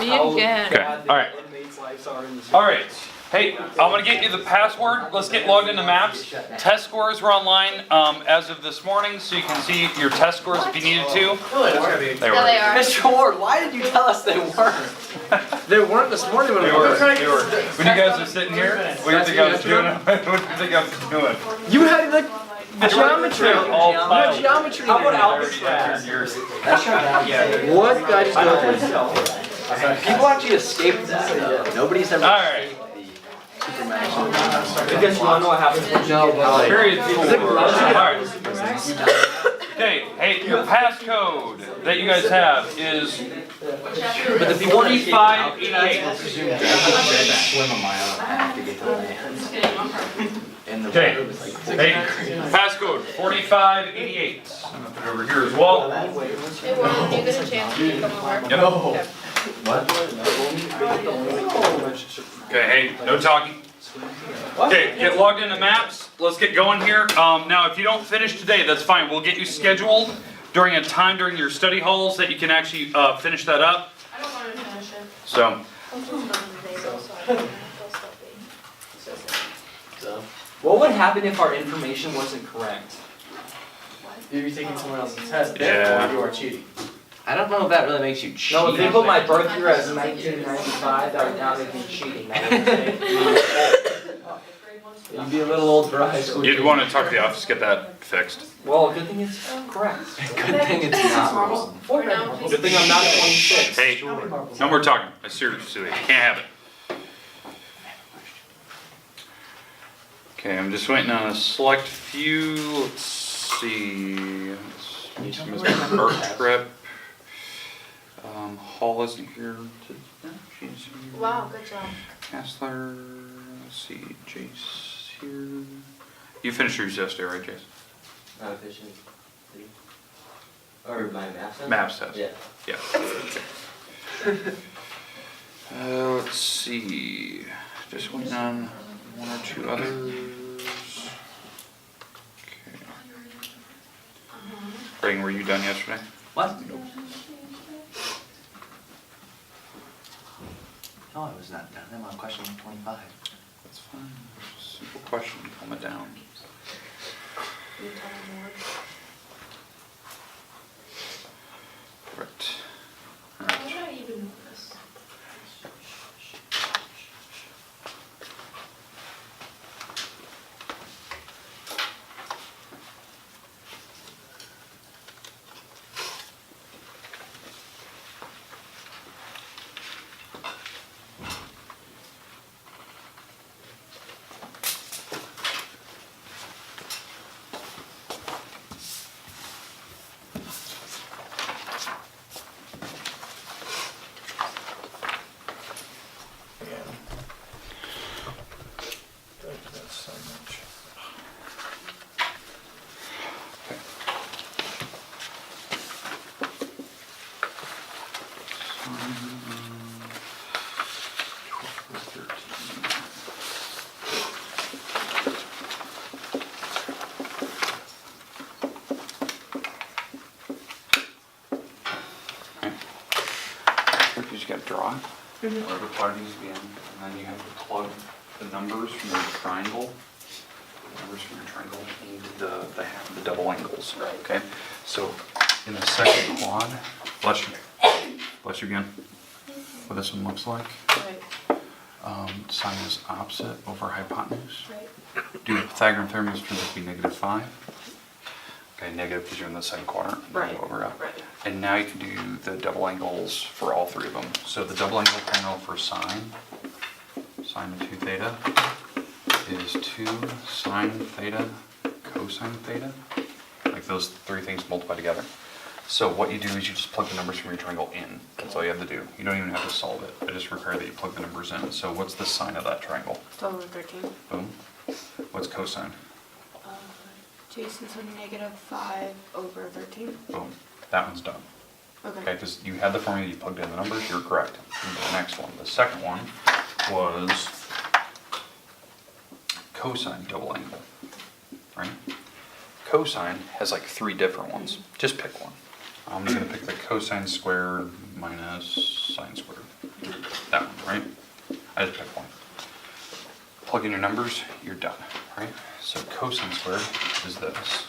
Me and Ken. Okay. All right. All right. Hey, I'm gonna get you the password. Let's get logged into Maps. Test scores were online as of this morning, so you can see your test scores if you needed to. They Yeah, they were. are. Mr. Ward, why did you tell us they weren't? They weren't this morning when They we were. were. They were. When you guys were sitting here, what do you think I was doing? What do you think I was doing? You had the geometry. All You had filed. geometry. How about in Alpha there. Yours. Yeah. What did I just go through? People actually escaped that. Nobody's ever All right. escaped the Superman. Because you wanna know what happens? No, but Period 4. Alright. Okay, hey, your passcode that you guys have is 4588. swim a mile and a half to get to land. And the Okay, water was like hey, passcode 4588. I'm gonna put it over here as well. Hey, Warren, you get a chance to come over? Yep. Okay. Okay, hey, no talking. Okay, get logged into Maps. Let's get going here. Now, if you don't finish today, that's fine. We'll get you scheduled during a time during your study halls that you can actually finish that up. I don't want to finish it. So, What would happen if our information wasn't correct? You'd be taking someone else's test. Yeah. Therefore, you are cheating. I don't know if that really makes you cheat. No, if they put my birth year as 1995, that would now make me cheating. That would make me You'd be a little old for high school. you'd want to talk to the office, get that fixed. Well, good thing it's correct. Good thing it's not. For now, please. Good thing I'm not 26. Hey, no more talking. I seriously can't have it. Okay, I'm just waiting on a select few. Let's see. Mr. Art Trip. Hall isn't here. No, she's here. Wow, good job. Kessler. Let's see. Jace here. You finished yours yesterday, right, Jace? Not efficient. Or my math test? Maps test. Yeah. Yeah. Let's see. Just waiting on one or two others. Okay. Reading, were you done yesterday? What? No, I was not done. I'm on question 25. That's fine. Simple question. Calm it down. You tell me more. Correct. How did I even know this? You just gotta draw it, wherever part needs to be in, and then you have to plug the numbers from your triangle. Numbers from your triangle into the double angles, okay? So in the second quad, bless you again, what this one looks like. Right, Sine is opposite over hypotenuse. right. Do the Pythagorean theorem, this turns out to be -5. Okay, negative because you're in the second quadrant. Right, Over up. right. And now you can do the double angles for all three of them. So the double angle triangle for sine of 2 theta is 2 sine theta cosine theta. Like those three things multiply together. So what you do is you just plug the numbers from your triangle in. That's all you have to do. You don't even have to solve it. I just require that you plug the numbers in. So what's the sine of that triangle? 12 over 13. Boom. What's cosine? Jason's a -5 over 13. Boom. That one's done. Okay, Okay. because you had the formula, you plugged in the numbers, you're correct. And the next one, the second one was cosine double angle, right? Cosine has like 3 different ones. Just pick one. I'm gonna pick the cosine squared minus sine squared. That one, right? I just picked one. Plug in your numbers, you're done, right? So cosine squared is this,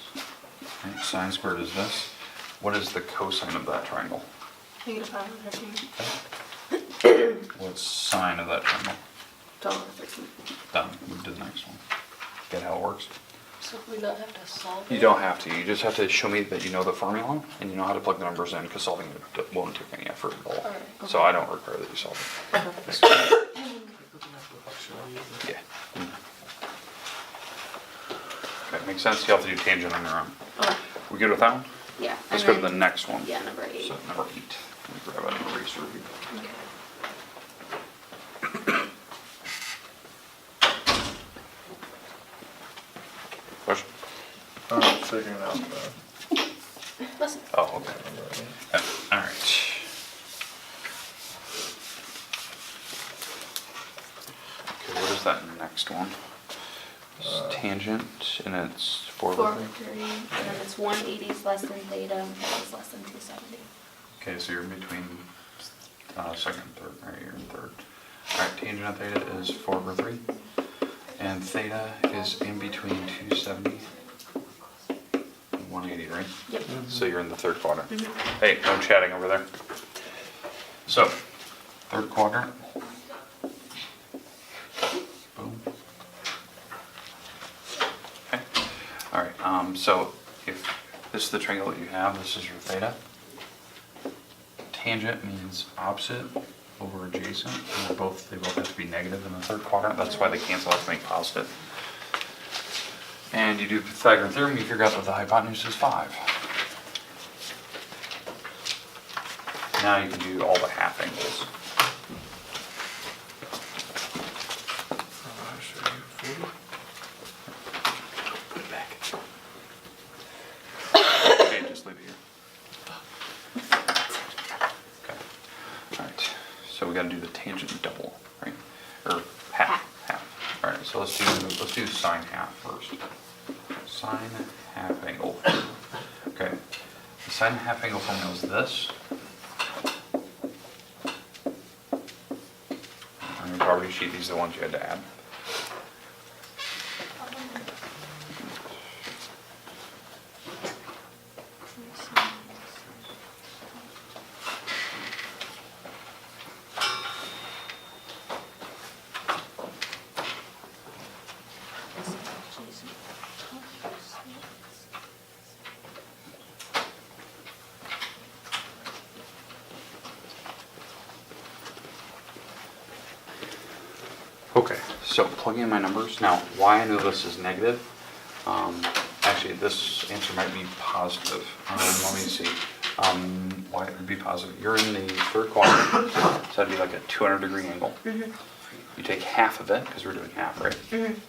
right? Sine squared is this. What is the cosine of that triangle? Negative 5 over 13. What's sine of that triangle? 12 over 13. Done. Move to the next one. Get how it works? So we don't have to solve it? You don't have to. You just have to show me that you know the formula and you know how to plug the numbers in, because solving it won't take any effort at all. Alright, So okay. I don't require that you solve it. Yeah. Okay, makes sense. You have to do tangent on your own. Okay. We good with that one? Yeah. Let's and go to then- the next one. Yeah, number 8. So number 8. Let me grab an eraser here. Okay. Question? Figuring out Listen. Oh, okay. All right. Okay, what is that next one? It's tangent, and it's 4 4 over over 3. 3, and then it's 180 is less than theta, and theta is less than 270. Okay, so you're in between second and third, right? You're in third. All right, tangent of theta is 4 over 3. And theta is in between 270 and 180, right? Yep. So you're in the third quadrant. Hey, no chatting over there. So, third quadrant. Boom. Okay. All right, so if this is the triangle that you have, this is your theta. Tangent means opposite over adjacent, and they both have to be negative in the third quadrant. That's why they cancel out to make positive. And you do Pythagorean theorem, you figure out that the hypotenuse is 5. Now you can do all the half angles. Put it back. Okay, just leave it here. Okay. All right. So we got to do the tangent double, right? Or half. All right. So let's do sine half first. Sine half angle. Okay. The sine half angle formula is this. On your poverty sheet, these are the ones you had to add. Okay, so plugging in my numbers. Now, why I know this is negative, actually this answer might be positive. Let me see. Why it would be positive. You're in the third quadrant, so that'd be like a 200-degree angle. You take half of it, because we're doing half, right?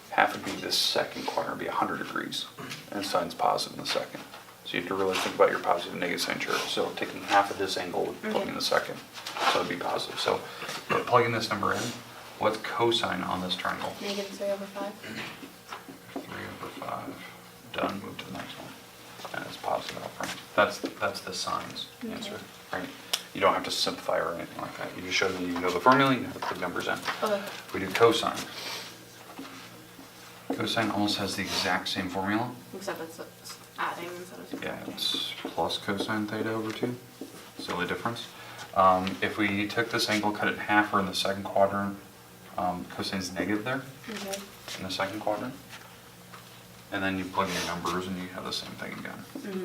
Half would be the second quadrant, would be 100 degrees, and sine's positive in the second. So you have to really think about your positive and negative sign chart. So taking half of this angle would plug in the second, so it'd be positive. So plugging this number in, what's cosine on this triangle? Negative 3 over 5. 3 over 5. Done, move to the next one. And it's positive out front. That's the sine's answer, right? You don't have to simplify or anything like that. You just show them you know the formula, you know how to plug numbers in. Okay. We do cosine. Cosine almost has the exact same formula. Except it's adding instead of Yeah, subtracting. it's plus cosine theta over 2. It's the only difference. If we took this angle, cut it in half, we're in the second quadrant. Cosine's negative there Okay. in the second quadrant. And then you plug in your numbers and you have the same thing again. Mm-hmm.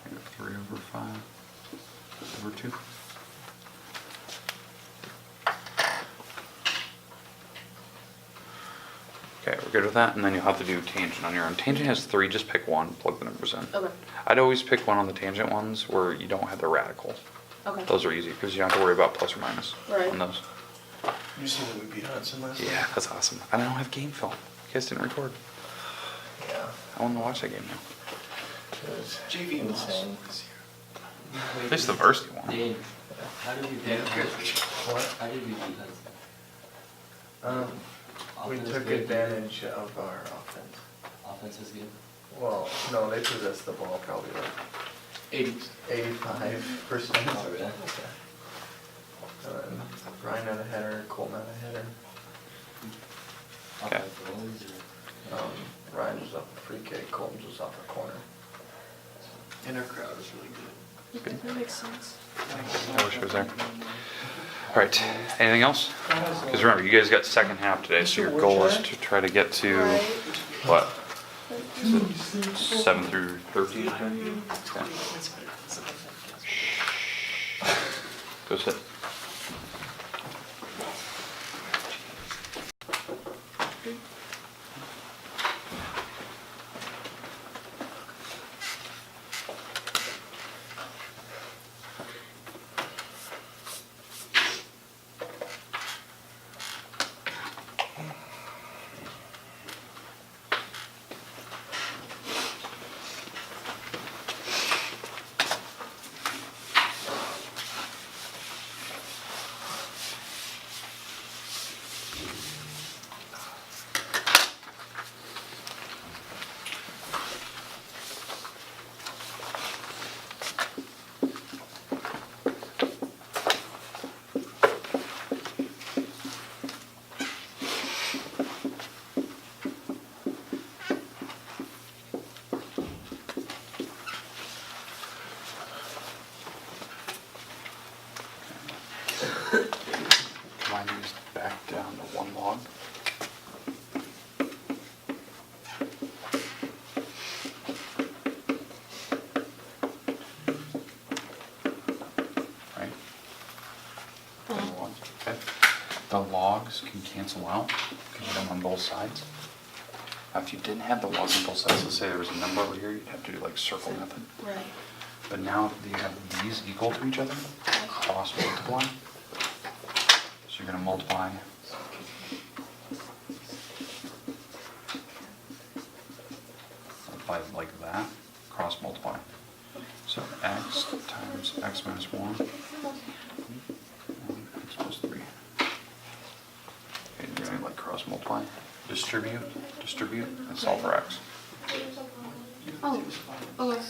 Negative 3 over 5 over 2. Okay, we're good with that, and then you'll have to do tangent on your own. Tangent has 3, just pick one, plug the numbers in. Okay. I'd always pick one on the tangent ones where you don't have the radical. Okay. Those are easy, because you don't have to worry about plus or minus Right. on those. You seen that we beat Hudson last night? Yeah, that's awesome. I don't have game film. You guys didn't record. Yeah. I want to watch that game now. It was JV insane. At least the varsity one. Dave, how did you beat Hudson? What? How did you beat Hudson? We Offense took good? advantage of our offense. Offense is good? Well, no, they possessed the ball probably like 85%. Oh, really? Ryan out of header, Colton out of header. Okay. Ryan was up a free kick, Colton's was off a corner. And our crowd is really good. That makes sense. I wish it was there. All right, anything else? Because remember, you guys got second half today, so your goal is to try to get to, Right. what? Is it 7 through 13? Okay. Go sit. Combine these back down to one log. Right? Okay. The logs can cancel out because you have them on both sides. Now, if you didn't have the logs on both sides, let's say there was a number over here, you'd have to do like circle method. Right. But now that you have these equal to each other, cross multiply. So you're going to multiply by like that, cross multiply. So x times x minus 1, x plus 3. Okay, you're going to like cross multiply, distribute, and solve for x. Oh, okay.